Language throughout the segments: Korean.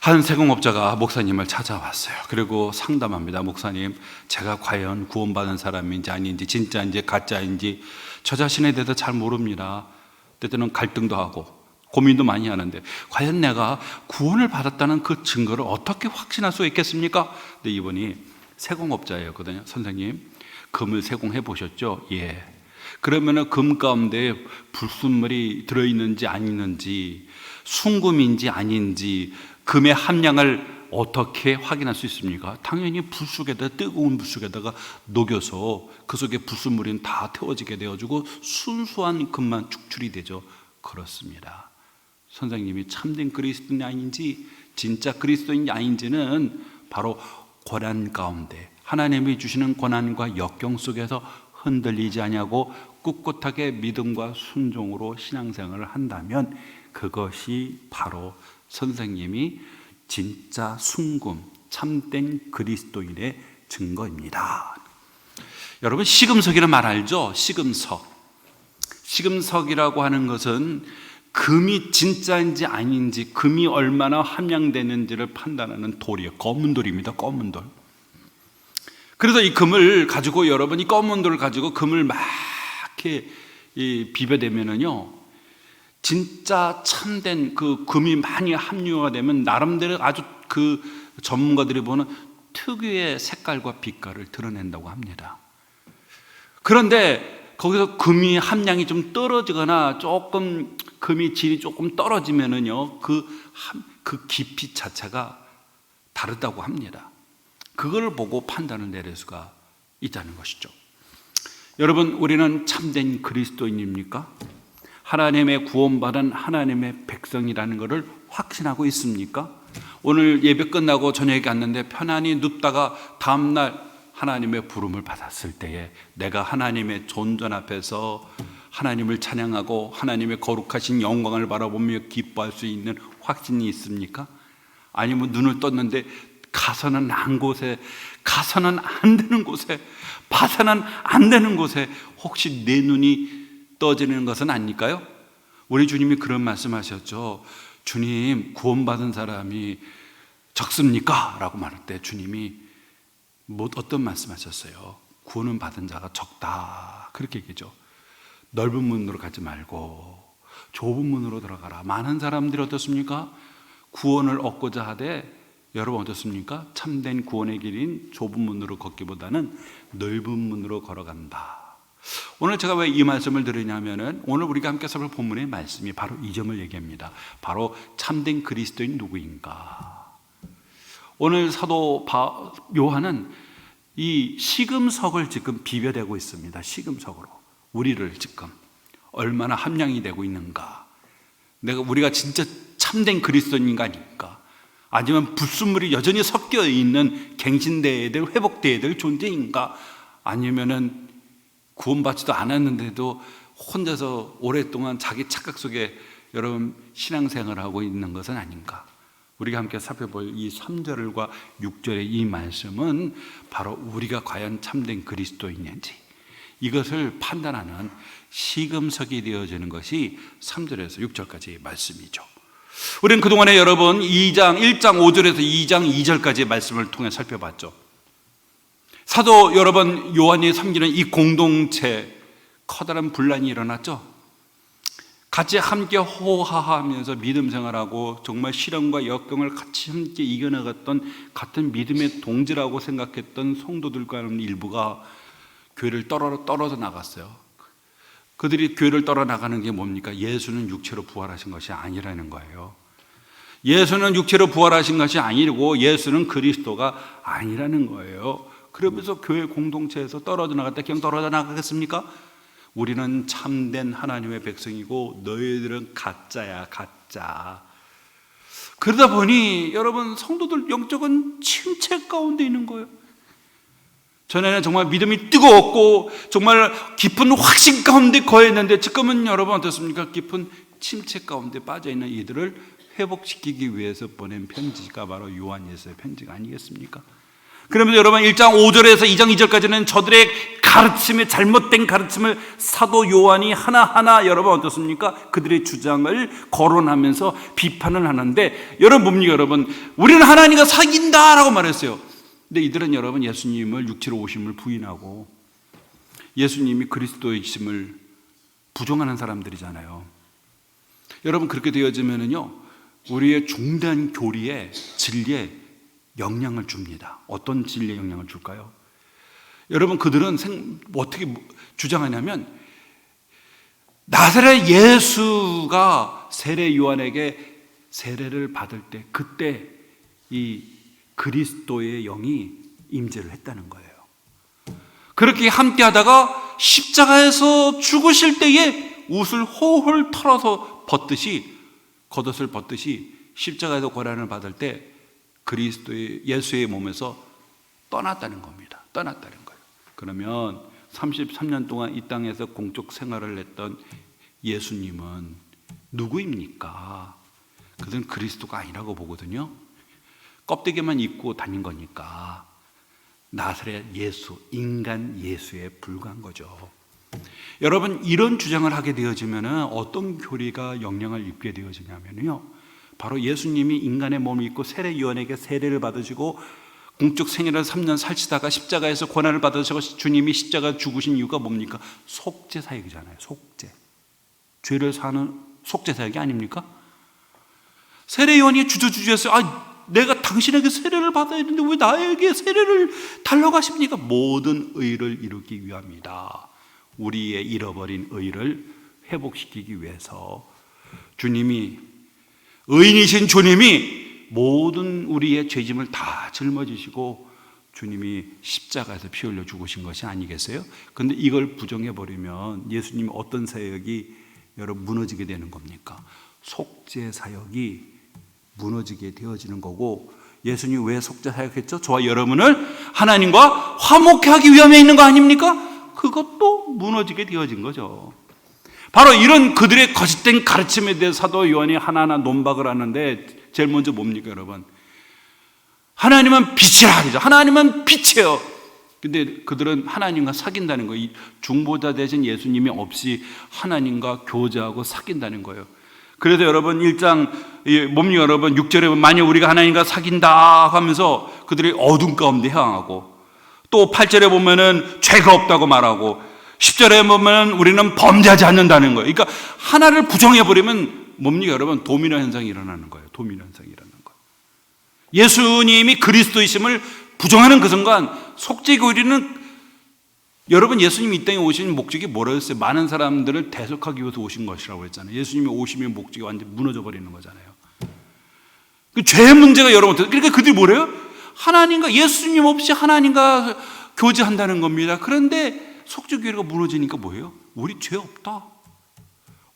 한 세공업자가 목사님을 찾아왔어요. 그리고 상담합니다. 목사님, 제가 과연 구원받은 사람인지 아닌지, 진짜인지 가짜인지 저 자신에 대해서 잘 모릅니다. 때때는 갈등도 하고 고민도 많이 하는데 과연 내가 구원을 받았다는 그 증거를 어떻게 확신할 수 있겠습니까? 근데 이분이 세공업자였거든요. 선생님, 금을 세공해 보셨죠? 예. 그러면은 금 가운데 불순물이 들어있는지 아니는지, 순금인지 아닌지, 금의 함량을 어떻게 확인할 수 있습니까? 당연히 불 속에다, 뜨거운 불 속에다가 녹여서 그 속에 불순물이 다 태워지게 되어지고 순수한 금만 축출이 되죠. 그렇습니다. 선생님이 참된 그리스도인이 아닌지, 진짜 그리스도인이 아닌지는 바로 고난 가운데 하나님이 주시는 고난과 역경 속에서 흔들리지 아니하고 꿋꿋하게 믿음과 순종으로 신앙생활을 한다면 그것이 바로 선생님이 진짜 순금, 참된 그리스도인의 증거입니다. 여러분, 시금석이라는 말 알죠? 시금석. 시금석이라고 하는 것은 금이 진짜인지 아닌지, 금이 얼마나 함량되는지를 판단하는 돌이에요. 검은 돌입니다. 검은 돌. 그래서 이 금을 가지고, 여러분이 검은 돌을 가지고 금을 막 이렇게 비벼대면은요, 진짜 참된 그 금이 많이 함유가 되면 나름대로 아주 그 전문가들이 보는 특유의 색깔과 빛깔을 드러낸다고 합니다. 그런데 거기서 금이 함량이 좀 떨어지거나 조금 금이 질이 조금 떨어지면은요, 그 깊이 자체가 다르다고 합니다. 그걸 보고 판단을 내릴 수가 있다는 것이죠. 여러분, 우리는 참된 그리스도인입니까? 하나님의 구원받은 하나님의 백성이라는 것을 확신하고 있습니까? 오늘 예배 끝나고 저녁에 갔는데 편안히 눕다가 다음날 하나님의 부름을 받았을 때에 내가 하나님의 존전 앞에서 하나님을 찬양하고 하나님의 거룩하신 영광을 바라보며 기뻐할 수 있는 확신이 있습니까? 아니면 눈을 떴는데 가서는 안 곳에, 가서는 안 되는 곳에, 봐서는 안 되는 곳에 혹시 내 눈이 떠지는 것은 아닐까요? 우리 주님이 그런 말씀하셨죠. 주님, 구원받은 사람이 적습니까? 라고 말할 때 주님이 어떤 말씀하셨어요? 구원은 받은 자가 적다, 그렇게 얘기죠. 넓은 문으로 가지 말고 좁은 문으로 들어가라. 많은 사람들이 어떻습니까? 구원을 얻고자 하되, 여러분 어떻습니까? 참된 구원의 길인 좁은 문으로 걷기보다는 넓은 문으로 걸어간다. 오늘 제가 왜 이 말씀을 드리냐면은 오늘 우리가 함께 살펴볼 본문의 말씀이 바로 이 점을 얘기합니다. 바로 참된 그리스도인 누구인가? 오늘 사도 요한은 이 시금석을 지금 비벼대고 있습니다. 시금석으로 우리를 지금 얼마나 함량이 되고 있는가? 우리가 진짜 참된 그리스도인인가 아닌가? 아니면 불순물이 여전히 섞여 있는 갱신되어야 될, 회복되어야 될 존재인가? 아니면은 구원받지도 않았는데도 혼자서 오랫동안 자기 착각 속에 여러분 신앙생활을 하고 있는 것은 아닌가? 우리가 함께 살펴볼 이 3절과 6절의 이 말씀은 바로 우리가 과연 참된 그리스도인인지 이것을 판단하는 시금석이 되어지는 것이 3절에서 6절까지의 말씀이죠. 우리는 그동안에 여러분 1장 5절에서 2장 2절까지의 말씀을 통해 살펴봤죠. 사도 여러분 요한이 섬기는 이 공동체, 커다란 분란이 일어났죠. 같이 함께 호하하면서 믿음 생활하고 정말 시련과 역경을 같이 함께 이겨나갔던 같은 믿음의 동지라고 생각했던 성도들과 일부가 교회를 떨어져 나갔어요. 그들이 교회를 떨어나가는 게 뭡니까? 예수는 육체로 부활하신 것이 아니라는 거예요. 예수는 육체로 부활하신 것이 아니고 예수는 그리스도가 아니라는 거예요. 그러면서 교회 공동체에서 떨어져 나갔다 그냥 떨어져 나가겠습니까? 우리는 참된 하나님의 백성이고 너희들은 가짜야, 가짜. 그러다 보니 여러분 성도들 영적인 침체 가운데 있는 거예요. 전에는 정말 믿음이 뜨거웠고 정말 깊은 확신 가운데 거했는데 지금은 여러분 어떻습니까? 깊은 침체 가운데 빠져있는 이들을 회복시키기 위해서 보낸 편지가 바로 요한일서의 편지가 아니겠습니까? 그러면서 여러분 1장 5절에서 2장 2절까지는 저들의 가르침에 잘못된 가르침을 사도 요한이 하나하나 여러분 어떻습니까? 그들의 주장을 거론하면서 비판을 하는데 여러분 뭡니까? 여러분 우리는 하나님과 사귄다라고 말했어요. 근데 이들은 여러분 예수님을 육체로 오심을 부인하고 예수님이 그리스도이심을 부정하는 사람들이잖아요. 여러분 그렇게 되어지면은요 우리의 중대한 교리에 진리에 영향을 줍니다. 어떤 진리에 영향을 줄까요? 여러분 그들은 어떻게 주장하냐면 나사렛 예수가 세례 요한에게 세례를 받을 때 그때 이 그리스도의 영이 임재를 했다는 거예요. 그렇게 함께 하다가 십자가에서 죽으실 때에 옷을 홀홀 털어서 겉옷을 벗듯이 십자가에서 고난을 받을 때 그리스도의 예수의 몸에서 떠났다는 겁니다. 떠났다는 거예요. 그러면 33년 동안 이 땅에서 공적 생활을 했던 예수님은 누구입니까? 그들은 그리스도가 아니라고 보거든요. 껍데기만 입고 다닌 거니까 나사렛 예수, 인간 예수에 불과한 거죠. 여러분 이런 주장을 하게 되어지면 어떤 교리가 영향을 입게 되어지냐면요 바로 예수님이 인간의 몸을 입고 세례 요한에게 세례를 받으시고 공적 생애를 3년 살치다가 십자가에서 고난을 받으시고 주님이 십자가 죽으신 이유가 뭡니까? 속죄 사역이잖아요. 속죄. 죄를 사는 속죄 사역이 아닙니까? 세례 요한이 주저주저했어요. 내가 당신에게 세례를 받아야 되는데 왜 나에게 세례를 달라고 하십니까? 모든 의를 이루기 위함이다. 우리의 잃어버린 의를 회복시키기 위해서 주님이 의인이신 주님이 모든 우리의 죄짐을 다 짊어지시고 주님이 십자가에서 피 흘려 죽으신 것이 아니겠어요? 그런데 이걸 부정해버리면 예수님이 어떤 사역이 여러분 무너지게 되는 겁니까? 속죄 사역이 무너지게 되어지는 거고 예수님이 왜 속죄 사역했죠? 저와 여러분을 하나님과 화목케 하기 위함에 있는 거 아닙니까? 그것도 무너지게 되어진 거죠. 바로 이런 그들의 거짓된 가르침에 대해서 사도 요한이 하나하나 논박을 하는데 제일 먼저 뭡니까 여러분? 하나님은 빛이라 그러죠. 하나님은 빛이에요. 근데 그들은 하나님과 사귄다는 거예요. 중보자 대신 예수님이 없이 하나님과 교제하고 사귄다는 거예요. 그래서 여러분 1장 뭡니까 여러분 6절에 만약 우리가 하나님과 사귄다 하면서 그들이 어둠 가운데 향하고 또 8절에 보면은 죄가 없다고 말하고 10절에 보면 우리는 범죄하지 않는다는 거예요. 그러니까 하나를 부정해버리면 뭡니까 여러분? 도미노 현상이 일어나는 거예요. 도미노 현상이 일어나는 거예요. 예수님이 그리스도이심을 부정하는 그 순간 속죄교리는 여러분 예수님이 이 땅에 오신 목적이 뭐라고 했어요? 많은 사람들을 대속하기 위해서 오신 것이라고 했잖아요. 예수님이 오심의 목적이 완전히 무너져 버리는 거잖아요. 그 죄의 문제가 여러분 그러니까 그들이 뭐래요? 하나님과 예수님 없이 하나님과 교제한다는 겁니다. 그런데 속죄교리가 무너지니까 뭐예요? 우리 죄 없다.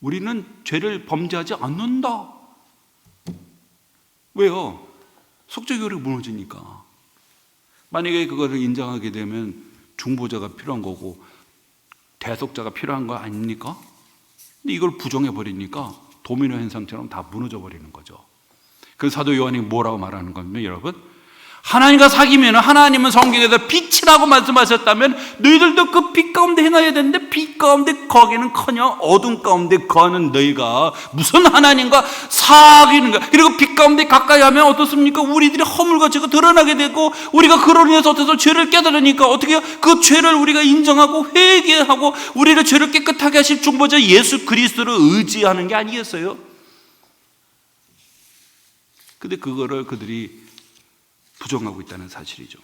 우리는 죄를 범죄하지 않는다. 왜요? 속죄교리가 무너지니까. 만약에 그거를 인정하게 되면 중보자가 필요한 거고 대속자가 필요한 거 아닙니까? 근데 이걸 부정해 버리니까 도미노 현상처럼 다 무너져 버리는 거죠. 그 사도 요한이 뭐라고 말하는 겁니까, 여러분? 하나님과 사귀면 하나님은 성경에서 빛이라고 말씀하셨다면 너희들도 그 빛 가운데 행해야 되는데 빛 가운데 거기는커녕 어둠 가운데 거하는 너희가 무슨 하나님과 사귀는가? 그리고 빛 가운데 가까이 하면 어떻습니까? 우리들이 허물과죄가 드러나게 되고 우리가 그로 인해서 어때서 죄를 깨달으니까 어떻게 해요? 그 죄를 우리가 인정하고 회개하고 우리를 죄를 깨끗하게 하실 중보자 예수 그리스도를 의지하는 게 아니겠어요? 근데 그거를 그들이 부정하고 있다는 사실이죠.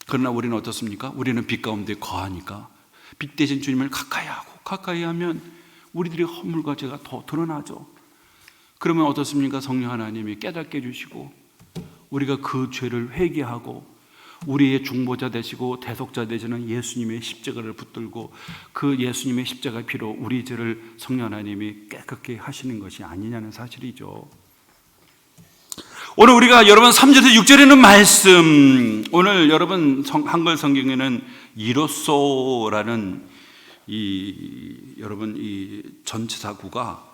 그러나 우리는 어떻습니까? 우리는 빛 가운데 거하니까 빛 대신 주님을 가까이 하고 가까이 하면 우리들의 허물과 죄가 더 드러나죠. 그러면 어떻습니까? 성령 하나님이 깨닫게 해주시고 우리가 그 죄를 회개하고 우리의 중보자 되시고 대속자 되시는 예수님의 십자가를 붙들고 그 예수님의 십자가 피로 우리 죄를 성령 하나님이 깨끗게 하시는 것이 아니냐는 사실이죠. 오늘 우리가 여러분 3절에서 6절에 있는 말씀, 오늘 여러분 한글 성경에는 이로소라는 여러분 이 전치사구가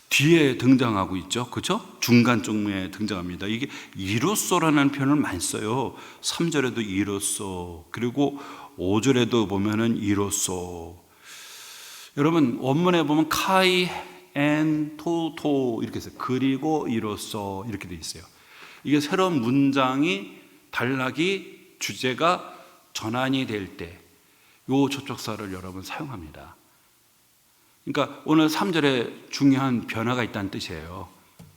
뒤에 등장하고 있죠. 그렇죠? 중간쯤에 등장합니다. 이게 이로써라는 표현을 많이 써요. 3절에도 이로써, 그리고 5절에도 보면은 이로써. 여러분 원문에 보면 카이 앤 토토 이렇게 있어요. 그리고 이로써 이렇게 돼 있어요. 이게 새로운 문장이 단락이 주제가 전환이 될 때 요 접속사를 여러분 사용합니다. 그러니까 오늘 3절에 중요한 변화가 있다는 뜻이에요.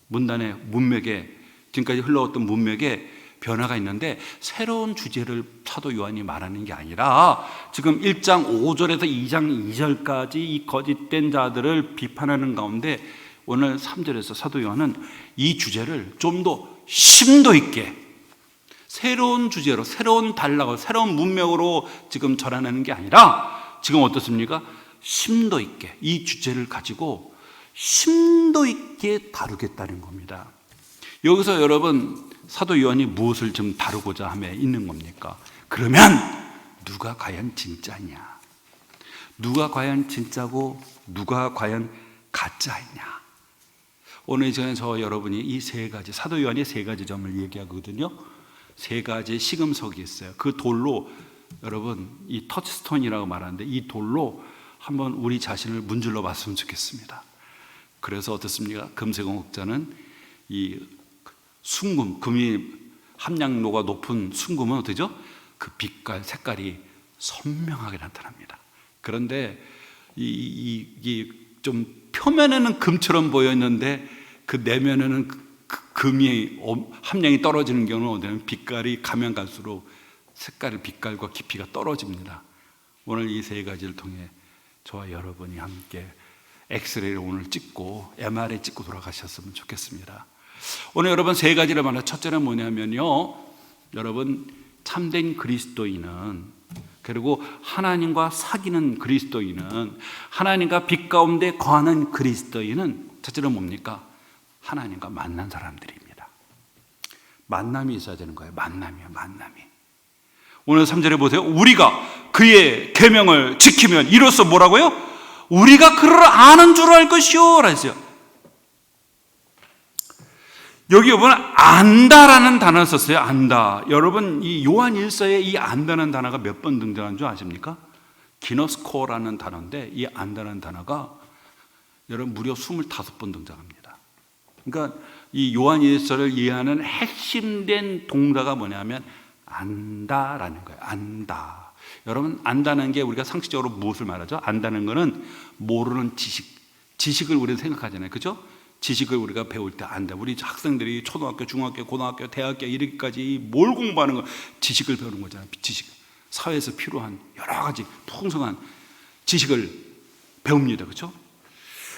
문단의 문맥에, 지금까지 흘러왔던 문맥에 변화가 있는데 새로운 주제를 사도 요한이 말하는 게 아니라 지금 1장 5절에서 2장 2절까지 이 거짓된 자들을 비판하는 가운데 오늘 3절에서 사도 요한은 이 주제를 좀 더 심도 있게 새로운 주제로, 새로운 단락으로, 새로운 문맥으로 지금 전하는 게 아니라 지금 어떻습니까? 심도 있게 이 주제를 가지고 심도 있게 다루겠다는 겁니다. 여기서 여러분 사도 요한이 무엇을 좀 다루고자 함에 있는 겁니까? 그러면 누가 과연 진짜냐? 누가 과연 진짜고 누가 과연 가짜이냐? 오늘 이 시간에 저 여러분이 이 세 가지, 사도 요한이 세 가지 점을 얘기하거든요. 세 가지 시금석이 있어요. 그 돌로 여러분 이 터치스톤이라고 말하는데 이 돌로 한번 우리 자신을 문질러 봤으면 좋겠습니다. 그래서 어떻습니까? 금세공업자는 이 순금, 금이 함량도가 높은 순금은 어떻죠? 그 빛깔, 색깔이 선명하게 나타납니다. 그런데 이 좀 표면에는 금처럼 보였는데 그 내면에는 금이 함량이 떨어지는 경우는 어디냐면 빛깔이 가면 갈수록 색깔의 빛깔과 깊이가 떨어집니다. 오늘 이 세 가지를 통해 저와 여러분이 함께 엑스레이를 오늘 찍고 MRI 찍고 돌아가셨으면 좋겠습니다. 오늘 여러분 세 가지를 말해요. 첫째는 뭐냐면요, 여러분 참된 그리스도인은, 그리고 하나님과 사귀는 그리스도인은, 하나님과 빛 가운데 거하는 그리스도인은 첫째는 뭡니까? 하나님과 만난 사람들입니다. 만남이 있어야 되는 거예요. 만남이요, 만남이. 오늘 3절에 보세요. 우리가 그의 계명을 지키면 이로써 뭐라고요? 우리가 그를 아는 줄 알 것이요 라고 했어요. 여기 보면 안다라는 단어를 썼어요. 안다. 여러분 이 요한 1서에 이 안다는 단어가 몇 번 등장한 줄 아십니까? 기너스코라는 단어인데 이 안다는 단어가 여러분 무려 25번 등장합니다. 그러니까 이 요한 1서를 이해하는 핵심된 동사가 뭐냐면 안다라는 거예요. 안다. 여러분 안다는 게 우리가 상식적으로 무엇을 말하죠? 안다는 거는 모르는 지식을 우리는 생각하잖아요. 그렇죠? 지식을 우리가 배울 때 안다. 우리 학생들이 초등학교, 중학교, 고등학교, 대학교 이렇게까지 뭘 공부하는 거, 지식을 배우는 거잖아요. 지식. 사회에서 필요한 여러 가지 풍성한 지식을 배웁니다. 그렇죠?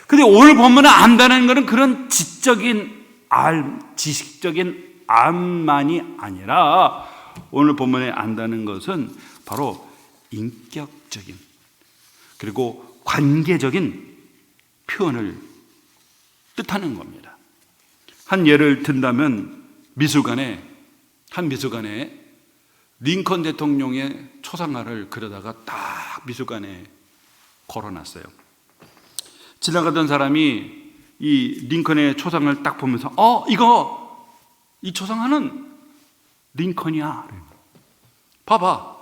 근데 오늘 보면 안다는 것은 그런 지적인 지식적인 암만이 아니라 오늘 본문에 안다는 것은 바로 인격적인 그리고 관계적인 표현을 뜻하는 겁니다. 한 예를 든다면 한 미술관에 링컨 대통령의 초상화를 그려다가 딱 미술관에 걸어놨어요. 지나가던 사람이 이 링컨의 초상을 딱 보면서 이 초상화는 링컨이야. 봐봐,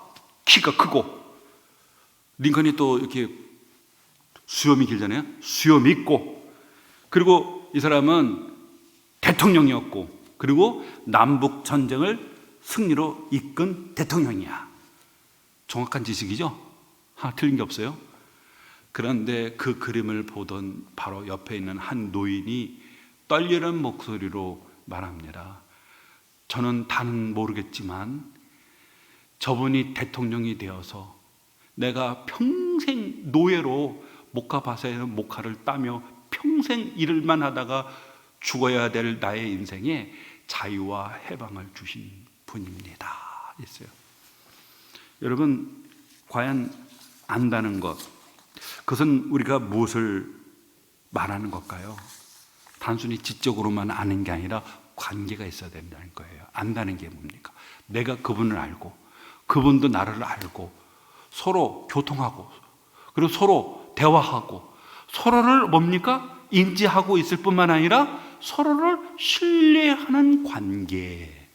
키가 크고 링컨이 또 이렇게 수염이 길잖아요. 수염이 있고, 그리고 이 사람은 대통령이었고, 그리고 남북 전쟁을 승리로 이끈 대통령이야. 정확한 지식이죠? 하나 틀린 게 없어요. 그런데 그 그림을 보던 바로 옆에 있는 한 노인이 떨리는 목소리로 말합니다. 저는 다는 모르겠지만 저분이 대통령이 되어서 내가 평생 노예로 목화밭에서 목화를 따며 평생 일만 하다가 죽어야 될 나의 인생에 자유와 해방을 주신 분입니다. 했어요. 여러분, 과연 안다는 것, 그것은 우리가 무엇을 말하는 걸까요? 단순히 지적으로만 아는 게 아니라 관계가 있어야 된다는 거예요. 안다는 게 뭡니까? 내가 그분을 알고 그분도 나를 알고 서로 교통하고 그리고 서로 대화하고 서로를 뭡니까? 인지하고 있을 뿐만 아니라 서로를 신뢰하는 관계.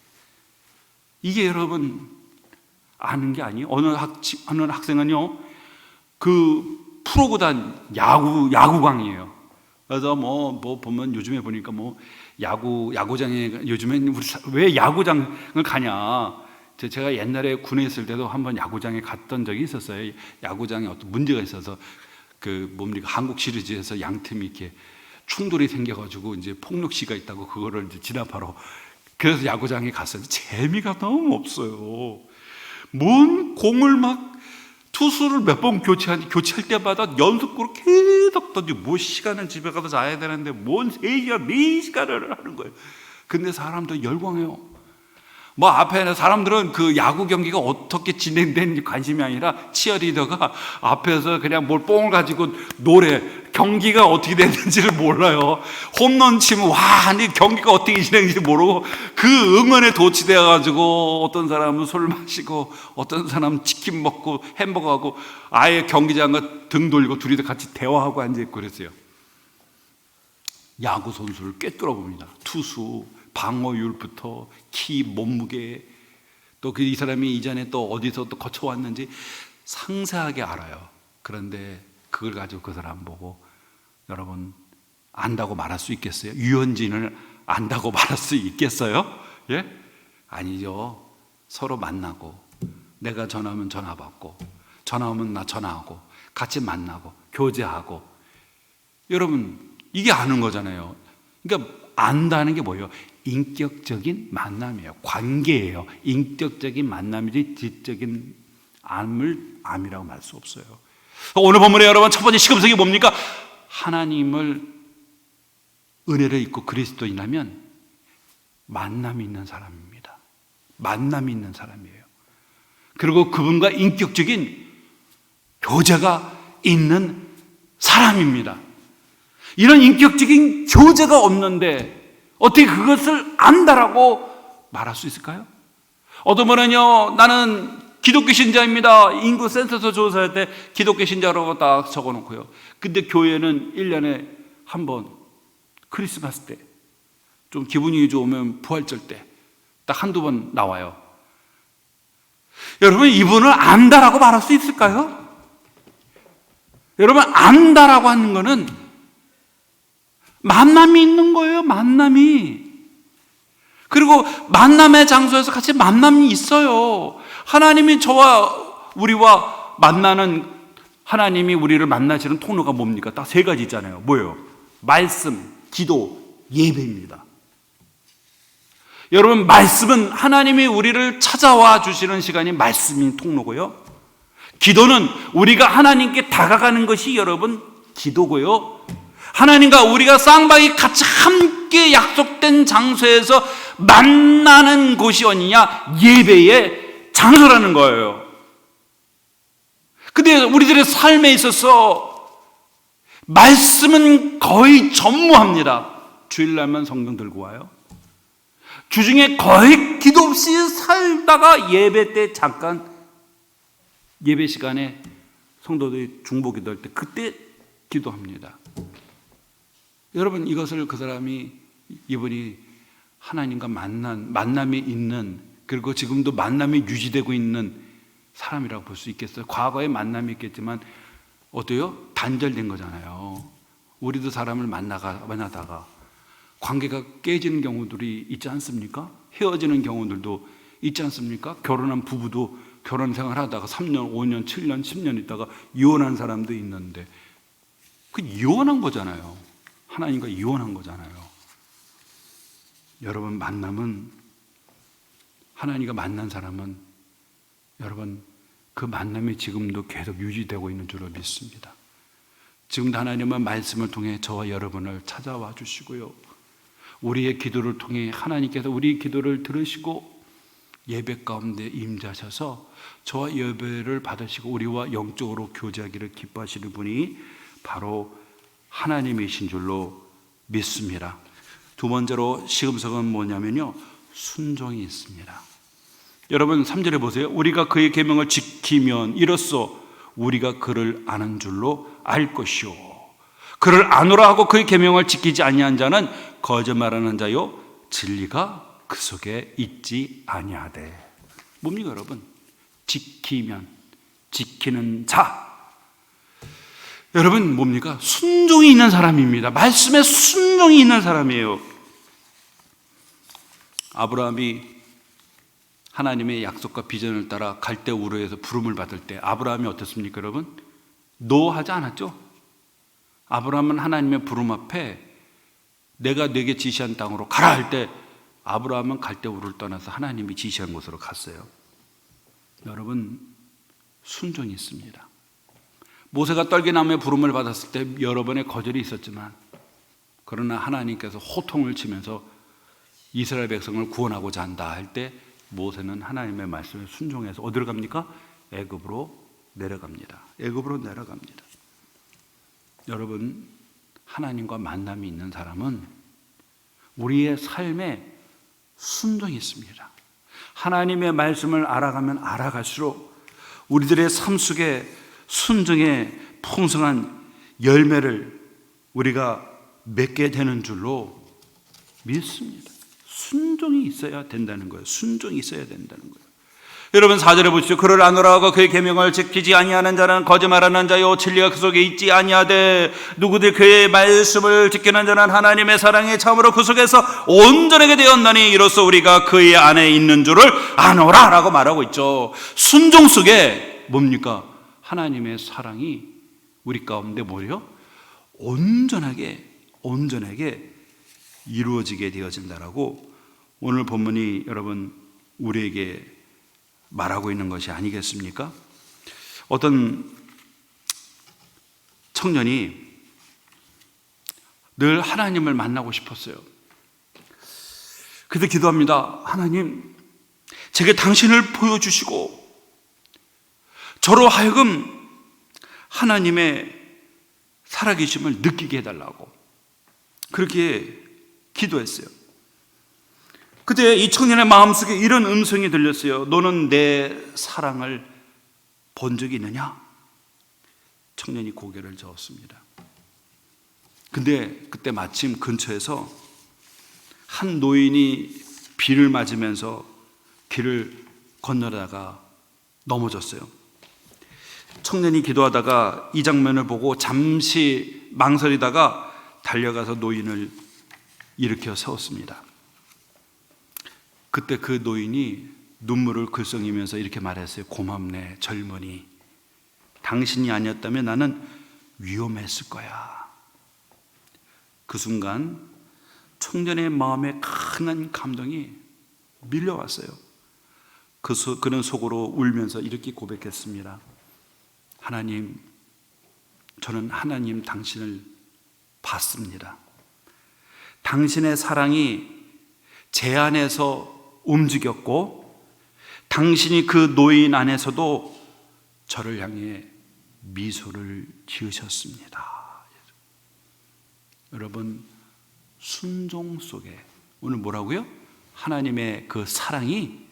이게 여러분 아는 게 아니에요. 어느 학생은요, 그 프로구단 야구광이에요. 그래서 뭐 보면 요즘에 보니까 뭐 야구장에 요즘엔 우리 왜 야구장을 가냐? 제가 옛날에 군에 있을 때도 한번 야구장에 갔던 적이 있었어요. 야구장에 어떤 문제가 있어서 한국 시리즈에서 양 팀이 이렇게 충돌이 생겨가지고 이제 폭력 시가 있다고 그거를 이제 진압하러 그래서 야구장에 갔어요. 재미가 너무 없어요. 뭔 공을 막 투수를 몇 번 교체할 때마다 연속으로 계속 던지고 뭐 시간은 집에 가서 자야 되는데 뭔 3시간, 4시간을 하는 거예요. 근데 사람들 열광해요. 뭐 앞에는 사람들은 그 야구 경기가 어떻게 진행되는지 관심이 아니라 치어리더가 앞에서 그냥 뭘 뽕을 가지고 경기가 어떻게 됐는지를 몰라요. 홈런 치면 근데 경기가 어떻게 진행되는지 모르고 그 응원에 도취되어 가지고 어떤 사람은 술 마시고 어떤 사람은 치킨 먹고 햄버거하고 아예 경기장과 등 돌리고 둘이 같이 대화하고 앉아있고 그랬어요. 야구 선수를 꿰뚫어 봅니다. 투수 방어율부터 키, 몸무게, 또 이 사람이 이전에 또 어디서 또 거쳐왔는지 상세하게 알아요. 그런데 그걸 가지고 그 사람 보고 여러분 안다고 말할 수 있겠어요? 유현진을 안다고 말할 수 있겠어요? 예? 아니죠. 서로 만나고 내가 전화하면 전화 받고 전화 오면 나 전화하고 같이 만나고 교제하고 여러분 이게 아는 거잖아요. 그러니까 안다는 게 뭐예요? 인격적인 만남이에요. 관계예요. 인격적인 만남이지 지적인 암이라고 말 수 없어요. 오늘 본문에 여러분 첫 번째 시금석이 뭡니까? 하나님을 은혜를 입고 그리스도인이라면 만남이 있는 사람입니다. 만남이 있는 사람이에요. 그리고 그분과 인격적인 교제가 있는 사람입니다. 이런 인격적인 교제가 없는데 어떻게 그것을 안다라고 말할 수 있을까요? 어떤 분은요, 나는 기독교 신자입니다. 인구 센서스 조사할 때 기독교 신자라고 딱 적어놓고요. 근데 교회는 1년에 한 번 크리스마스 때, 좀 기분이 좋으면 부활절 때 딱 한두 번 나와요. 여러분 이분을 안다라고 말할 수 있을까요? 여러분 안다라고 하는 거는 만남이 있는 거예요. 만남이. 그리고 만남의 장소에서 같이 만남이 있어요. 하나님이 우리와 만나는 하나님이 우리를 만나시는 통로가 뭡니까? 딱 3가지 있잖아요. 뭐예요? 말씀, 기도, 예배입니다. 여러분 말씀은 하나님이 우리를 찾아와 주시는 시간이 말씀인 통로고요. 기도는 우리가 하나님께 다가가는 것이 여러분 기도고요. 하나님과 우리가 쌍방이 같이 함께 약속된 장소에서 만나는 곳이 어디냐? 예배의 장소라는 거예요. 근데 우리들의 삶에 있어서 말씀은 거의 전무합니다. 주일날만 성경 들고 와요. 주중에 거의 기도 없이 살다가 예배 때 잠깐 예배 시간에 성도들이 중보 기도할 때 그때 기도합니다. 여러분 이것을 이분이 하나님과 만남이 있는, 그리고 지금도 만남이 유지되고 있는 사람이라고 볼 수 있겠어요? 과거에 만남이 있겠지만 어때요? 단절된 거잖아요. 우리도 사람을 만나다가 관계가 깨지는 경우들이 있지 않습니까? 헤어지는 경우들도 있지 않습니까? 결혼한 부부도 결혼 생활하다가 3년, 5년, 7년, 10년 있다가 이혼한 사람도 있는데 그 이혼한 거잖아요. 하나님과 이혼한 거잖아요. 여러분 하나님과 만난 사람은 여러분 그 만남이 지금도 계속 유지되고 있는 줄로 믿습니다. 지금도 하나님은 말씀을 통해 저와 여러분을 찾아와 주시고요. 우리의 기도를 통해 하나님께서 우리 기도를 들으시고 예배 가운데 임재하셔서 저와 예배를 받으시고 우리와 영적으로 교제하기를 기뻐하시는 분이 바로 하나님이신 줄로 믿습니다. 두 번째로 시금석은 뭐냐면요, 순종이 있습니다. 여러분 3절에 보세요. 우리가 그의 계명을 지키면 이로써 우리가 그를 아는 줄로 알 것이요. 그를 아노라 하고 그의 계명을 지키지 아니한 자는 거짓말하는 자요 진리가 그 속에 있지 아니하되. 뭡니까 여러분? 지키면, 지키는 자. 여러분 뭡니까? 순종이 있는 사람입니다. 말씀에 순종이 있는 사람이에요. 아브라함이 하나님의 약속과 비전을 따라 갈대 우르에서 부름을 받을 때 아브라함이 어떻습니까 여러분? 노하지 않았죠? 아브라함은 하나님의 부름 앞에 내가 네게 지시한 땅으로 가라 할 때 아브라함은 갈대 우르를 떠나서 하나님이 지시한 곳으로 갔어요. 여러분 순종이 있습니다. 모세가 떨기나무의 부름을 받았을 때 여러 번의 거절이 있었지만 그러나 하나님께서 호통을 치면서 이스라엘 백성을 구원하고자 한다 할 때 모세는 하나님의 말씀에 순종해서 어디로 갑니까? 애굽으로 내려갑니다. 애굽으로 내려갑니다. 여러분 하나님과 만남이 있는 사람은 우리의 삶에 순종이 있습니다. 하나님의 말씀을 알아가면 알아갈수록 우리들의 삶 속에 순종의 풍성한 열매를 우리가 맺게 되는 줄로 믿습니다. 순종이 있어야 된다는 거예요. 순종이 있어야 된다는 거예요. 여러분 4절에 보시죠. 그를 아노라 하고 그의 계명을 지키지 아니하는 자는 거짓말하는 자요 진리가 그 속에 있지 아니하되 누구들 그의 말씀을 지키는 자는 하나님의 사랑이 참으로 그 속에서 온전하게 되었나니 이로써 우리가 그의 안에 있는 줄을 아노라 라고 말하고 있죠. 순종 속에 뭡니까? 하나님의 사랑이 우리 가운데 뭐예요? 온전하게 이루어지게 되어진다라고 오늘 본문이 여러분 우리에게 말하고 있는 것이 아니겠습니까? 어떤 청년이 늘 하나님을 만나고 싶었어요. 그래서 기도합니다. 하나님, 제게 당신을 보여주시고 저로 하여금 하나님의 살아계심을 느끼게 해달라고 그렇게 기도했어요. 그때 이 청년의 마음속에 이런 음성이 들렸어요. 너는 내 사랑을 본 적이 있느냐? 청년이 고개를 저었습니다. 근데 그때 마침 근처에서 한 노인이 비를 맞으면서 길을 건너다가 넘어졌어요. 청년이 기도하다가 이 장면을 보고 잠시 망설이다가 달려가서 노인을 일으켜 세웠습니다. 그때 그 노인이 눈물을 글썽이면서 이렇게 말했어요. 고맙네 젊은이, 당신이 아니었다면 나는 위험했을 거야. 그 순간 청년의 마음에 큰 감동이 밀려왔어요. 그는 속으로 울면서 이렇게 고백했습니다. 하나님, 저는 하나님 당신을 봤습니다. 당신의 사랑이 제 안에서 움직였고 당신이 그 노인 안에서도 저를 향해 미소를 지으셨습니다. 여러분, 순종 속에 오늘 뭐라고요? 하나님의 그 사랑이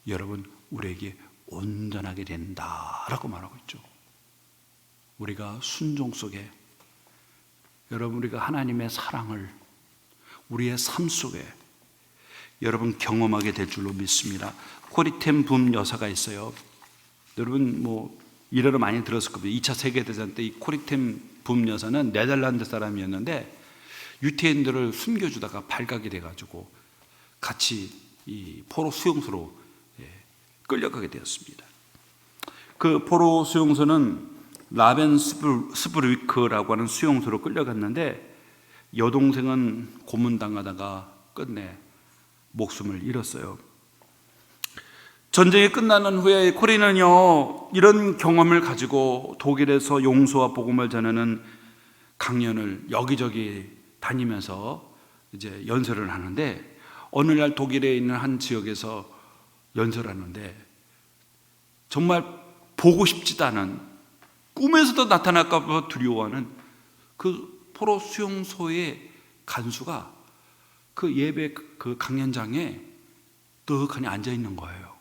여러분 우리에게 온전하게 된다라고 말하고 있죠. 우리가 순종 속에 여러분 우리가 하나님의 사랑을 우리의 삶 속에 여러분 경험하게 될 줄로 믿습니다. 코리템 붐 여사가 있어요. 여러분 뭐 이래로 많이 들었을 겁니다. 2차 세계대전 때 이 코리템 붐 여사는 네덜란드 사람이었는데 유태인들을 숨겨주다가 발각이 돼가지고 같이 이 포로 수용소로 끌려가게 되었습니다. 그 포로 수용소는 라벤스부르크라고 하는 수용소로 끌려갔는데 여동생은 고문당하다가 끝내 목숨을 잃었어요. 전쟁이 끝나는 후에 코리는요 이런 경험을 가지고 독일에서 용서와 복음을 전하는 강연을 여기저기 다니면서 이제 연설을 하는데 어느 날 독일에 있는 한 지역에서 연설하는데 정말 보고 싶지도 않은 꿈에서도 나타날까 봐 두려워하는 그 포로 수용소의 간수가 그 예배 그 강연장에 떡하니 앉아 있는 거예요.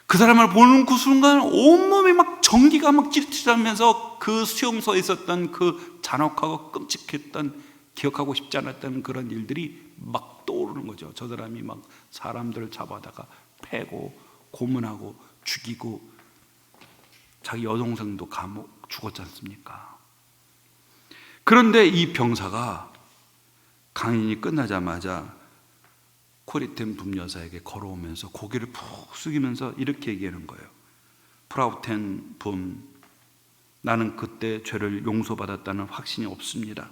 그 사람을 보는 그 순간 온몸이 막 전기가 막 찌릿찌릿하면서 그 수용소에 있었던 그 잔혹하고 끔찍했던, 기억하고 싶지 않았던 그런 일들이 막 떠오르는 거죠. 저 사람이 막 사람들을 잡아다가 패고 고문하고 죽이고 자기 여동생도 감옥 죽었지 않습니까? 그런데 이 병사가 강연이 끝나자마자 코리텐 붐여사에게 걸어오면서 고개를 푹 숙이면서 이렇게 얘기하는 거예요. 프라우텐 붐, 나는 그때 죄를 용서받았다는 확신이 없습니다.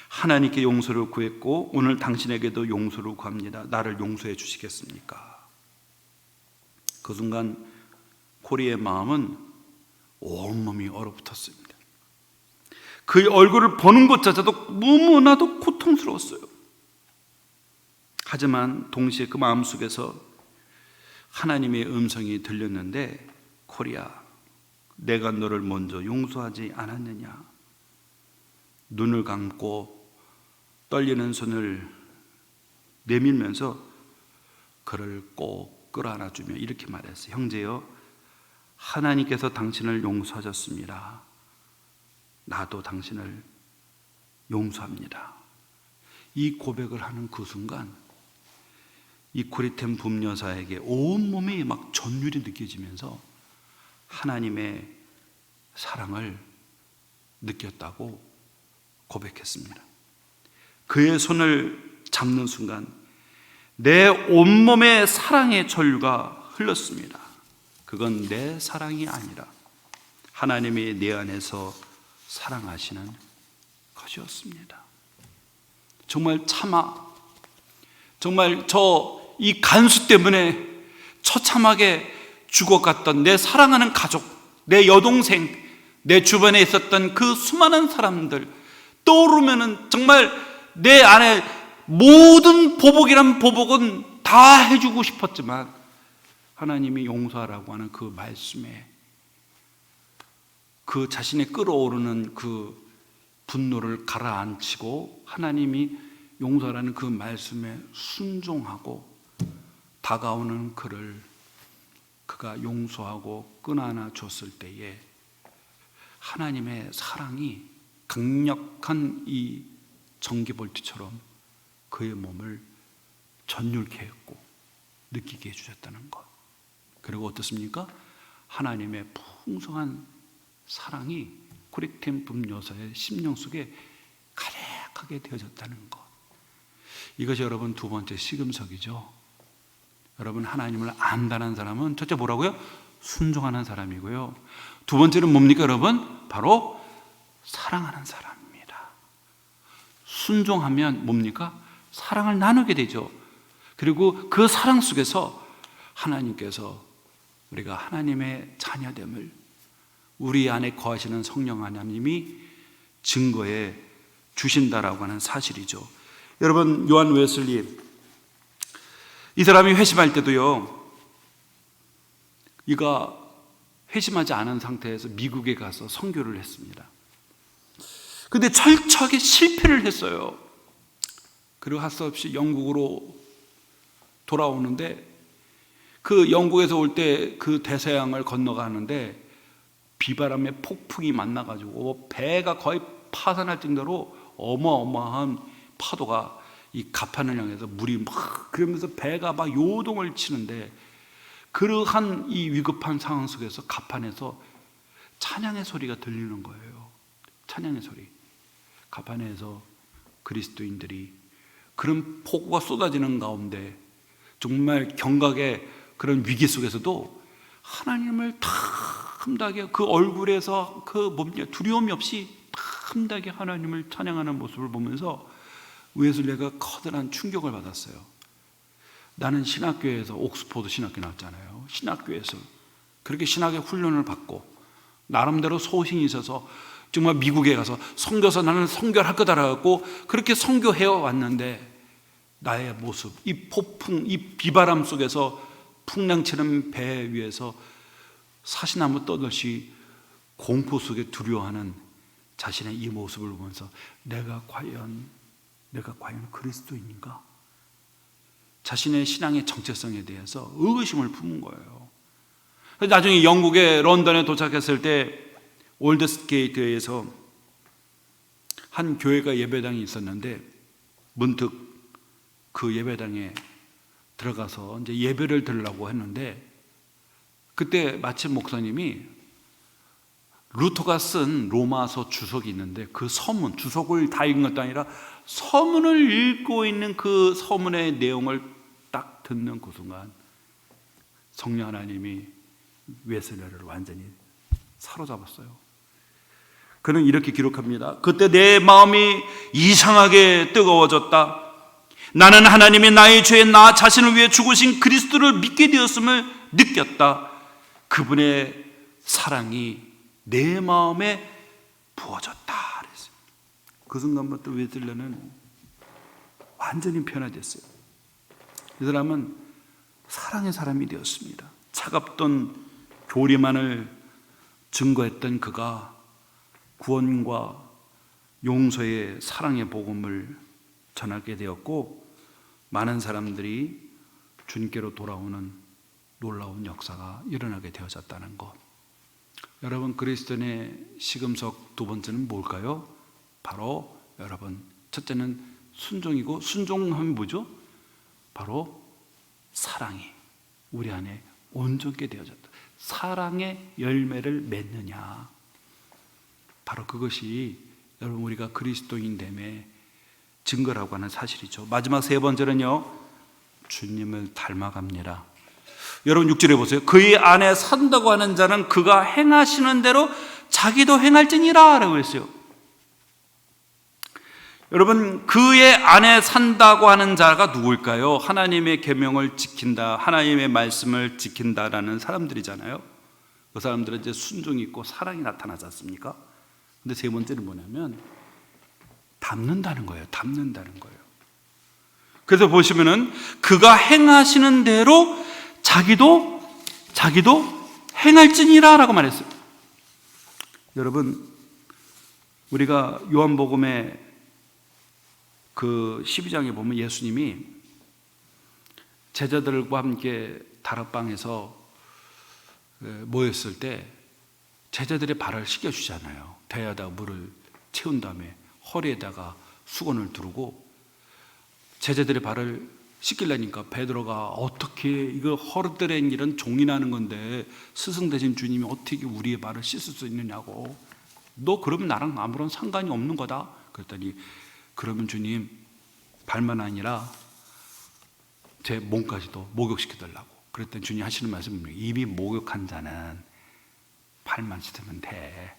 하나님께 용서를 구했고 오늘 당신에게도 용서를 구합니다. 나를 용서해 주시겠습니까? 그 순간 코리의 마음은 온몸이 얼어붙었습니다. 그의 얼굴을 보는 것조차도 너무나도 고통스러웠어요. 하지만 동시에 그 마음속에서 하나님의 음성이 들렸는데, 코리야, 내가 너를 먼저 용서하지 않았느냐? 눈을 감고 떨리는 손을 내밀면서 그를 꼭 끌어안아주며 이렇게 말했어요. 형제여, 하나님께서 당신을 용서하셨습니다. 나도 당신을 용서합니다. 이 고백을 하는 그 순간 이 코리텐 붐여사에게 온몸이 막 전율이 느껴지면서 하나님의 사랑을 느꼈다고 고백했습니다. 그의 손을 잡는 순간 내 온몸에 사랑의 전류가 흘렀습니다. 그건 내 사랑이 아니라 하나님이 내 안에서 사랑하시는 것이었습니다. 정말 정말 이 간수 때문에 처참하게 죽어갔던 내 사랑하는 가족, 내 여동생, 내 주변에 있었던 그 수많은 사람들 떠오르면은 정말 내 안에 모든 보복이란 보복은 다 해주고 싶었지만 하나님이 용서하라고 하는 그 말씀에 그 자신의 끌어오르는 그 분노를 가라앉히고 하나님이 용서라는 그 말씀에 순종하고 다가오는 그가 용서하고 끈안아 줬을 때에 하나님의 사랑이 강력한 이 전기볼트처럼 그의 몸을 전율케 했고 느끼게 해주셨다는 것. 그리고 어떻습니까? 하나님의 풍성한 사랑이 코리텐 붐여사의 심령 속에 가득하게 되어졌다는 것. 이것이 여러분 두 번째 시금석이죠. 여러분, 하나님을 안다는 사람은 첫째 뭐라고요? 순종하는 사람이고요. 두 번째는 뭡니까 여러분? 바로 사랑하는 사람입니다. 순종하면 뭡니까? 사랑을 나누게 되죠. 그리고 그 사랑 속에서 하나님께서 우리가 하나님의 자녀됨을 우리 안에 거하시는 성령 하나님이 증거해 주신다라고 하는 사실이죠. 여러분, 요한 웨슬리, 이 사람이 회심할 때도요, 이가 회심하지 않은 상태에서 미국에 가서 선교를 했습니다. 근데 철저하게 실패를 했어요. 그리고 할 수 없이 영국으로 돌아오는데 그 영국에서 올 때 그 대서양을 건너가는데 비바람에 폭풍이 만나가지고 배가 거의 파산할 정도로 어마어마한 파도가 이 가판을 향해서 물이 막 그러면서 배가 막 요동을 치는데 그러한 이 위급한 상황 속에서 가판에서 찬양의 소리가 들리는 거예요. 찬양의 소리. 가판에서 그리스도인들이 그런 폭우가 쏟아지는 가운데 정말 경각의 그런 위기 속에서도 하나님을 탐나게 그 얼굴에서 그 두려움이 없이 탐나게 하나님을 찬양하는 모습을 보면서 웨슬리가 커다란 충격을 받았어요. 나는 신학교에서 옥스포드 신학교 나왔잖아요. 신학교에서 그렇게 신학의 훈련을 받고 나름대로 소신이 있어서 정말 미국에 가서 선교서 나는 선교를 할 거다라고 그렇게 선교해 왔는데 나의 모습, 이 폭풍, 이 비바람 속에서 풍랑치는 배 위에서 사시나무 떠듯이 공포 속에 두려워하는 자신의 이 모습을 보면서 내가 과연 그리스도인인가? 자신의 신앙의 정체성에 대해서 의구심을 품은 거예요. 나중에 영국의 런던에 도착했을 때 올드스게이트에서 한 교회가 예배당이 있었는데 문득 그 예배당에 들어가서 이제 예배를 드리려고 했는데 그때 마침 목사님이 루터가 쓴 로마서 주석이 있는데 그 서문, 주석을 다 읽은 것도 아니라 서문을 읽고 있는 그 서문의 내용을 딱 듣는 그 순간 성령 하나님이 웨슬레를 완전히 사로잡았어요. 그는 이렇게 기록합니다. 그때 내 마음이 이상하게 뜨거워졌다. 나는 하나님이 나의 죄에 나 자신을 위해 죽으신 그리스도를 믿게 되었음을 느꼈다. 그분의 사랑이 내 마음에 부어졌다. 그랬어요. 그 순간부터 웨슬레는 완전히 변화됐어요. 이 사람은 사랑의 사람이 되었습니다. 차갑던 교리만을 증거했던 그가 구원과 용서의 사랑의 복음을 전하게 되었고 많은 사람들이 주님께로 돌아오는 놀라운 역사가 일어나게 되어졌다는 것. 여러분, 그리스도인의 시금석 두 번째는 뭘까요? 바로 여러분, 첫째는 순종이고, 순종하면 뭐죠? 바로 사랑이 우리 안에 온전케 되어졌다. 사랑의 열매를 맺느냐. 바로 그것이 여러분 우리가 그리스도인됨의 증거라고 하는 사실이죠. 마지막 세 번째는요, 주님을 닮아갑니다. 여러분 6절에 보세요. 그의 안에 산다고 하는 자는 그가 행하시는 대로 자기도 행할지니라 라고 했어요. 여러분, 그의 안에 산다고 하는 자가 누구일까요? 하나님의 계명을 지킨다, 하나님의 말씀을 지킨다라는 사람들이잖아요. 그 사람들은 이제 순종이 있고 사랑이 나타나지 않습니까? 근데 세 번째는 뭐냐면 닮는다는 거예요. 닮는다는 거예요. 그래서 보시면은 그가 행하시는 대로 자기도 행할지니라 라고 말했어요. 여러분, 우리가 요한복음에 그 12장에 보면 예수님이 제자들과 함께 다락방에서 모였을 때 제자들의 발을 씻겨주잖아요. 대야에다가 물을 채운 다음에 허리에다가 수건을 두르고 제자들의 발을 씻기려니까 베드로가 어떻게 이거 허르들엔 일은 종이 나는 건데 스승 되신 주님이 어떻게 우리의 발을 씻을 수 있느냐고. 너 그러면 나랑 아무런 상관이 없는 거다. 그랬더니 그러면 주님 발만 아니라 제 몸까지도 목욕시켜달라고. 그랬더니 주님 하시는 말씀은 이미 목욕한 자는 발만 씻으면 돼.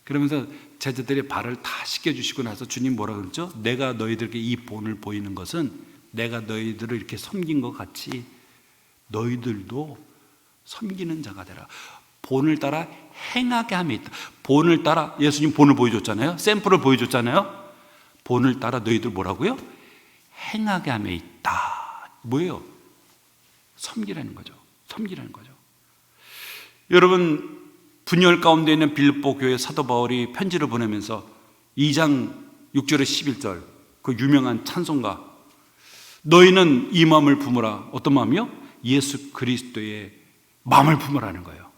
그러면서 제자들의 발을 다 씻겨주시고 나서 주님 뭐라 그랬죠? 내가 너희들에게 이 본을 보이는 것은 내가 너희들을 이렇게 섬긴 것 같이 너희들도 섬기는 자가 되라. 본을 따라 행하게 함에 있다. 본을 따라, 예수님 본을 보여줬잖아요. 샘플을 보여줬잖아요. 본을 따라 너희들 뭐라고요? 행하게 함에 있다. 뭐예요? 섬기라는 거죠. 섬기라는 거죠. 여러분, 분열 가운데 있는 빌립보 교회 사도 바울이 편지를 보내면서 2장 6절에 11절 그 유명한 찬송가, 너희는 이 마음을 품으라. 어떤 마음이요? 예수 그리스도의 마음을 품으라는 거예요.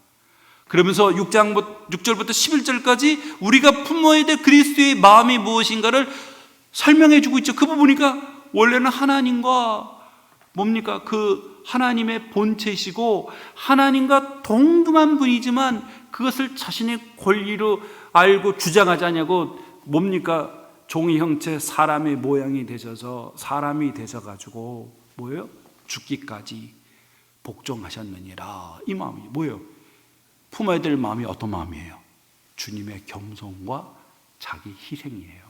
그러면서 6절부터 11절까지 우리가 품어야 될 그리스도의 마음이 무엇인가를 설명해 주고 있죠. 그 부분이니까 원래는 하나님과 뭡니까? 그 하나님의 본체이시고 하나님과 동등한 분이지만 그것을 자신의 권리로 알고 주장하지 않냐고 뭡니까? 종의 형체 사람의 모양이 되셔서 사람이 되셔가지고 뭐예요? 죽기까지 복종하셨느니라. 이 마음이 뭐예요? 품어야 될 마음이 어떤 마음이에요? 주님의 겸손과 자기 희생이에요.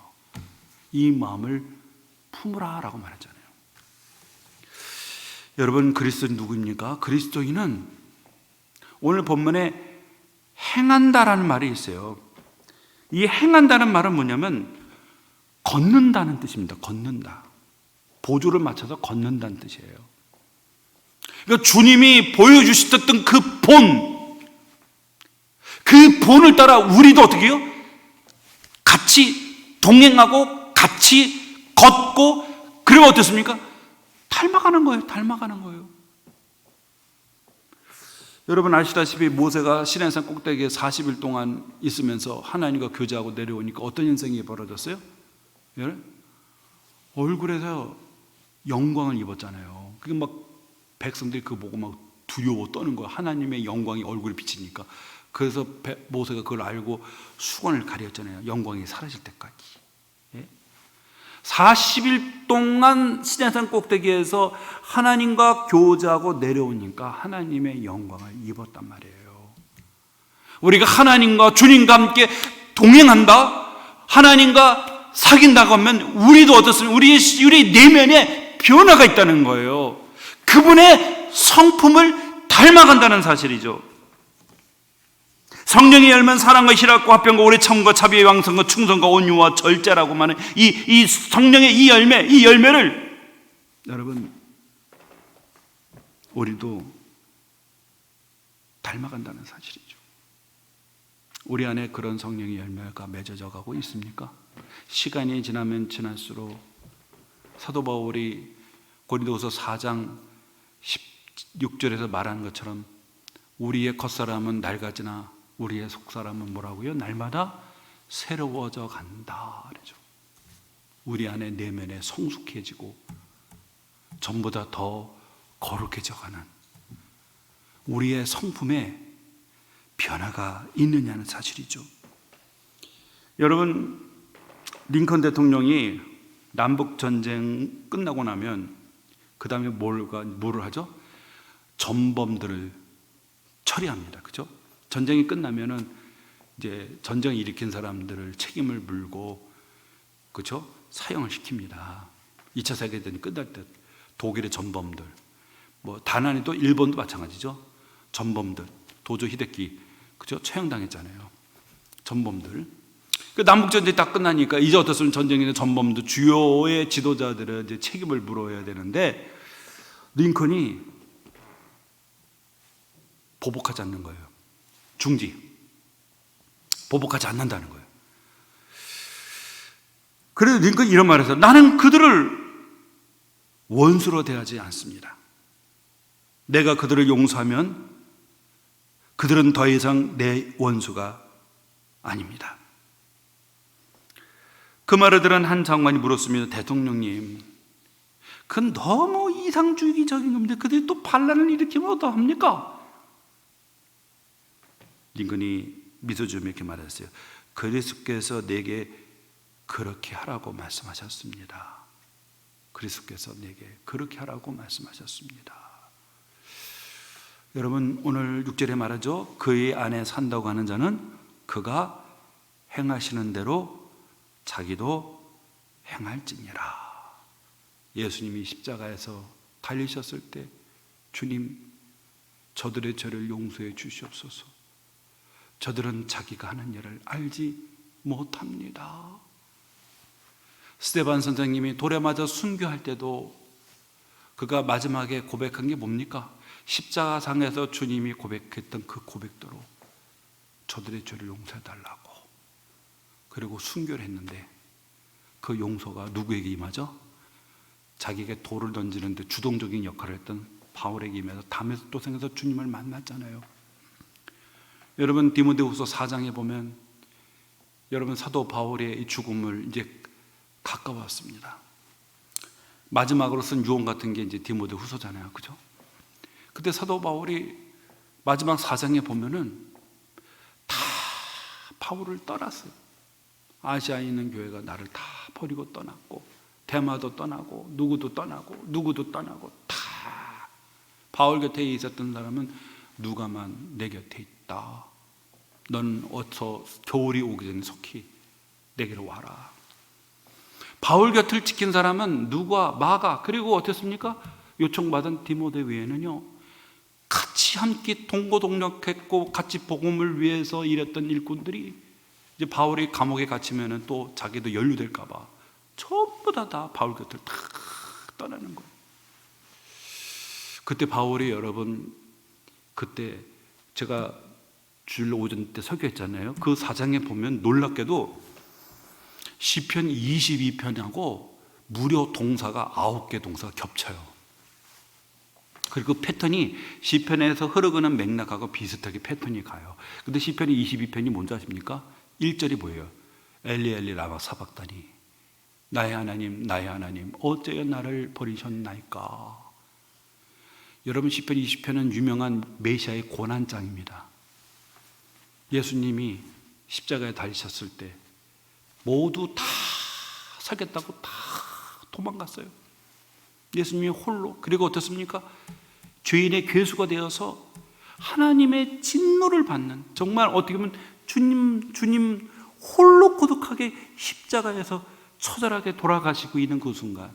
이 마음을 품으라 라고 말하잖아요. 여러분, 그리스도인 누구입니까? 그리스도인은 오늘 본문에 행한다라는 말이 있어요. 이 행한다는 말은 뭐냐면 걷는다는 뜻입니다. 걷는다. 보조를 맞춰서 걷는다는 뜻이에요. 그러니까 주님이 보여주셨던 그 본을 따라 우리도 어떻게 해요? 같이 동행하고 같이 걷고 그러면 어떻습니까? 닮아가는 거예요. 닮아가는 거예요. 여러분 아시다시피 모세가 시내산 꼭대기에 40일 동안 있으면서 하나님과 교제하고 내려오니까 어떤 현상이 벌어졌어요? 얼굴에서 영광을 입었잖아요. 그게 막 백성들이 그거 보고 막 두려워 떠는 거야. 하나님의 영광이 얼굴에 비치니까. 그래서 모세가 그걸 알고 수건을 가렸잖아요. 영광이 사라질 때까지. 40일 동안 시내산 꼭대기에서 하나님과 교제하고 내려오니까 하나님의 영광을 입었단 말이에요. 우리가 하나님과 주님과 함께 동행한다, 하나님과 사귄다고 하면 우리도 어떻습니까? 우리 내면에 변화가 있다는 거예요. 그분의 성품을 닮아간다는 사실이죠. 성령의 열매는 사랑과 희락과 화평과 오래 참음과 자비의 왕성과 충성과 온유와 절제라고 하는 이 성령의 이 열매를 여러분 우리도 닮아간다는 사실이죠. 우리 안에 그런 성령의 열매가 맺어져 가고 있습니까? 시간이 지나면 지날수록 사도 바울이 고린도후서 4장 16절에서 말하는 것처럼 우리의 겉사람은 낡아지나 우리의 속사람은 뭐라고요? 날마다 새로워져 간다 그러죠. 우리 안에 내면에 성숙해지고 전보다 더 거룩해져 가는 우리의 성품에 변화가 있느냐는 사실이죠. 여러분 링컨 대통령이 남북전쟁 끝나고 나면 그 다음에 뭐를 하죠? 전범들을 처리합니다. 그죠? 전쟁이 끝나면은 이제 전쟁을 일으킨 사람들을 책임을 물고 그죠? 사형을 시킵니다. 2차 세계대전이 끝날 때 독일의 전범들, 뭐 다난이 또 일본도 마찬가지죠. 전범들, 도조 히데키 그죠? 처형당했잖아요. 전범들. 그 남북 전쟁이 딱 끝나니까 이제 어떻습니까? 전쟁의 전범들 주요의 지도자들은 이제 책임을 물어야 되는데 링컨이 보복하지 않는 거예요. 중지. 보복하지 않는다는 거예요. 그래서 링컨이 이런 말을 해서 나는 그들을 원수로 대하지 않습니다. 내가 그들을 용서하면 그들은 더 이상 내 원수가 아닙니다. 그 말을 들은 한 장관이 물었습니다. 대통령님, 그건 너무 이상주의적인 겁니다. 그들이 또 반란을 일으키면 어떡합니까? 링컨이 미소 지으며 이렇게 말했어요. 그리스도께서 내게 그렇게 하라고 말씀하셨습니다. 그리스도께서 내게 그렇게 하라고 말씀하셨습니다. 여러분 오늘 6절에 말하죠. 그의 안에 산다고 하는 자는 그가 행하시는 대로 자기도 행할지니라. 예수님이 십자가에서 달리셨을 때 주님 저들의 죄를 용서해 주시옵소서. 저들은 자기가 하는 일을 알지 못합니다. 스데반 선생님이 돌에 맞아 순교할 때도 그가 마지막에 고백한 게 뭡니까? 십자가상에서 주님이 고백했던 그 고백대로 저들의 죄를 용서해 달라고. 그리고 순교를 했는데 그 용서가 누구에게 임하죠? 자기에게 돌을 던지는데 주동적인 역할을 했던 바울에게 임해서 담에서 또 생겨서 주님을 만났잖아요. 여러분 디모데후서 4장에 보면 여러분 사도 바울의 이 죽음을 이제 가까웠습니다. 마지막으로 쓴 유언 같은 게 이제 디모데후서잖아요, 그죠? 그때 사도 바울이 마지막 4장에 보면은 다 바울을 떠났어요. 아시아에 있는 교회가 나를 다 버리고 떠났고, 대마도 떠나고, 누구도 떠나고 다 바울 곁에 있었던 사람은 누가만 내 곁에 있다. 넌 어서 겨울이 오기 전에 속히 내게로 와라. 바울 곁을 지킨 사람은 누가, 마가, 그리고 어땠습니까? 요청받은 디모데 외에는요, 같이 함께 동고동락했고 같이 복음을 위해서 일했던 일꾼들이 이제 바울이 감옥에 갇히면은 또 자기도 연루될까봐 전부 다 바울 곁을 다 떠나는 거예요. 그때 바울이 여러분, 그때 제가 주일 오전 때 설교했잖아요. 그 4장에 보면 놀랍게도 시편 22편하고 무려 동사가 9개 동사가 겹쳐요. 그리고 패턴이 시편에서 흐르는 맥락하고 비슷하게 패턴이 가요. 근데 시편의 22편이 뭔지 아십니까? 1절이 뭐예요? 엘리 엘리 라마 사박다니, 나의 하나님 어찌하여 나를 버리셨나이까. 여러분, 시편 20편은 유명한 메시아의 고난장입니다. 예수님이 십자가에 달리셨을 때 모두 다 살겠다고 다 도망갔어요. 예수님이 홀로. 그리고 어떻습니까? 죄인의 괴수가 되어서 하나님의 진노를 받는, 정말 어떻게 보면 주님 홀로 고독하게 십자가에서 처절하게 돌아가시고 있는 그 순간,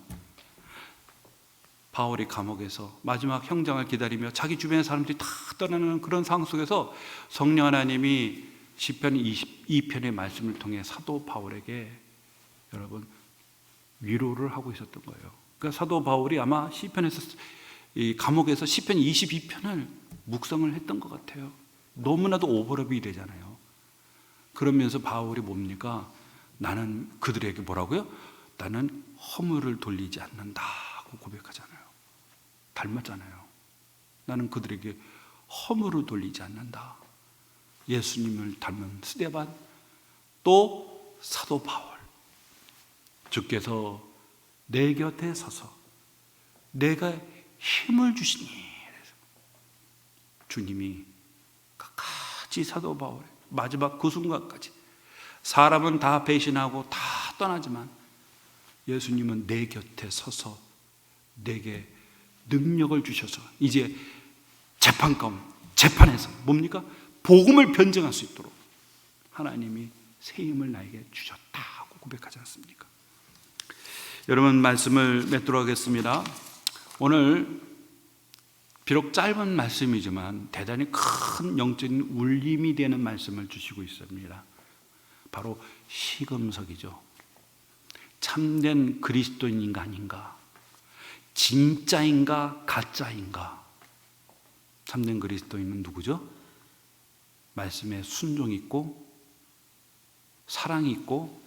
바울이 감옥에서 마지막 형장을 기다리며 자기 주변의 사람들이 다 떠나는 그런 상황 속에서 성령 하나님이 시편 22편의 말씀을 통해 사도 바울에게 여러분 위로를 하고 있었던 거예요. 그러니까 사도 바울이 아마 시편에서, 이 감옥에서 시편 22편을 묵상을 했던 것 같아요. 너무나도 오버랩이 되잖아요. 그러면서 바울이 뭡니까? 나는 그들에게 뭐라고요? 나는 허물을 돌리지 않는다고 고백하잖아요. 닮았잖아요. 나는 그들에게 허물을 돌리지 않는다. 예수님을 닮은 스데반, 또 사도 바울. 주께서 내 곁에 서서 내가 힘을 주시니, 주님이 끝까지 사도 바울의 마지막 그 순간까지, 사람은 다 배신하고 다 떠나지만 예수님은 내 곁에 서서 내게 능력을 주셔서 이제 재판에서 뭡니까? 복음을 변증할 수 있도록 하나님이 새 힘을 나에게 주셨다고 고백하지 않습니까? 여러분, 말씀을 맺도록 하겠습니다. 오늘 비록 짧은 말씀이지만 대단히 큰 영적인 울림이 되는 말씀을 주시고 있습니다. 바로 시금석이죠. 참된 그리스도인인가 아닌가, 진짜인가 가짜인가. 참된 그리스도인은 누구죠? 말씀에 순종이 있고 사랑이 있고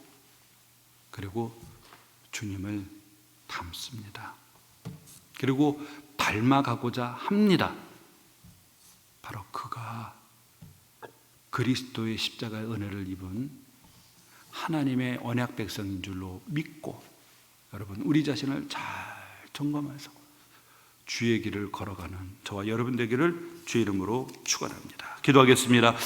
그리고 주님을 닮습니다. 그리고 닮아가고자 합니다. 바로 그가 그리스도의 십자가의 은혜를 입은 하나님의 언약 백성인 줄로 믿고, 여러분 우리 자신을 잘 점검해서 주의 길을 걸어가는 저와 여러분 되기를 주의 이름으로 축원합니다. 기도하겠습니다.